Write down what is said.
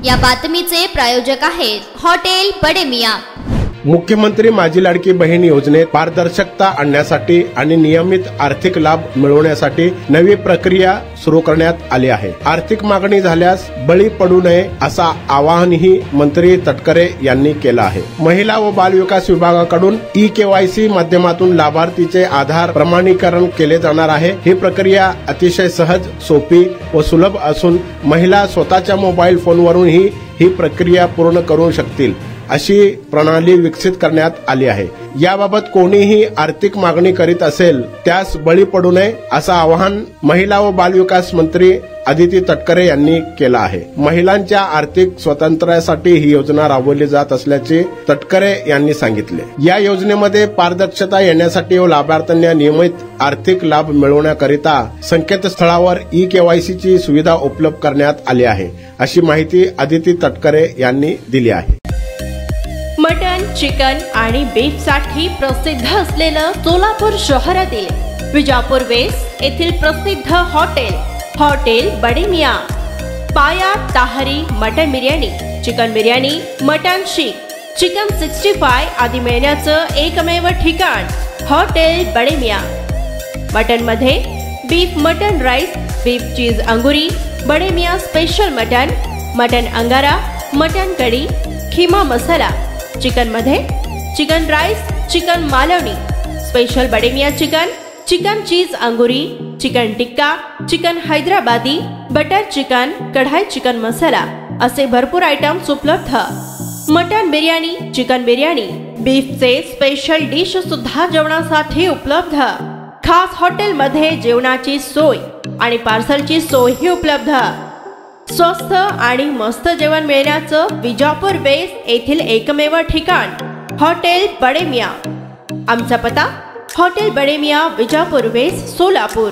या बातमीचे प्रायोजक आहेत हॉटेल बडे मियां। मुख्यमंत्री माझी लाडकी बहीण योजनेत पारदर्शकता आणण्यासाठी आणि नियमित आर्थिक लाभ मिळवण्यासाठी नवी प्रक्रिया सुरू करण्यात आली आहे। आर्थिक मागणी झाल्यास बळी पडू नये असा आवाहनही मंत्री तटकरे यांनी केलं आहे। महिला व बाल विकास विभागाकडून ई-केवायसी माध्यमातून लाभार्थीचे आधार प्रमाणीकरण केले जाणार आहे। ही प्रक्रिया अतिशय सहज, सोपी व सुलभ असून महिला स्वतःच्या मोबाईल फोनवरून ही प्रक्रिया पूर्ण करू शकतील अशी प्रणाली विकसित करण्यात आली आहे। याबाबत कोणीही आर्थिक मागणी करीत असेल त्यास बळी पडू नये असं आवाहन महिला व बाल विकास मंत्री अदिती तटकरे यांनी केलं आहे। महिलांच्या आर्थिक स्वातंत्र्यासाठी ही योजना राबवली जात असल्याचे तटकरे यांनी सांगितले। या योजनेमध्ये पारदर्शकता येण्यासाठी व लाभार्थ्यांना नियमित आर्थिक लाभ मिळवण्याकरिता संकेतस्थळावर ई-केवायसी ची सुविधा उपलब्ध करण्यात आली आहे, अशी माहिती अदिती तटकरे यांनी दिली आहे। मटन, चिकन आणि बीफ साठी प्रसिद्ध असलेलं सोलापूर शहरातील विजापूर वेस्ट येथील प्रसिद्ध हॉटेल बडे मियां। पाया ताहरी mutton biryani, chicken biryani, mutton शीख, चिकन 65 आदी मिळण्याचं एकमेव ठिकाण हॉटेल बडे मियां। मटन मध्ये beef mutton rice, beef cheese अंगुरी, बडे मियां स्पेशल मटन अंगारा, मटन कढी, खीमा मसाला। चिकन मध्ये chicken rice, chicken Malvani, special Bade Miyan chicken cheese अंगुरी, chicken tikka, chicken Hyderabadi, butter chicken, kadhai chicken masala असे भरपूर आयटम्स उपलब्ध। मटन बिर्याणी, चिकन बिर्याणी, बीफचे स्पेशल डिश सुद्धा जेवणासाठी उपलब्ध। खास हॉटेलमध्ये जेवणाची सोय आणि पार्सलची सोयही उपलब्ध। स्वस्त आणि मस्त जेवण मिळण्याचं विजापूर वेस्ट येथील एकमेव ठिकाण हॉटेल बडे मियां। आमचा पत्ता हॉटेल बडे मियां, विजापूर वेस्ट, सोलापूर।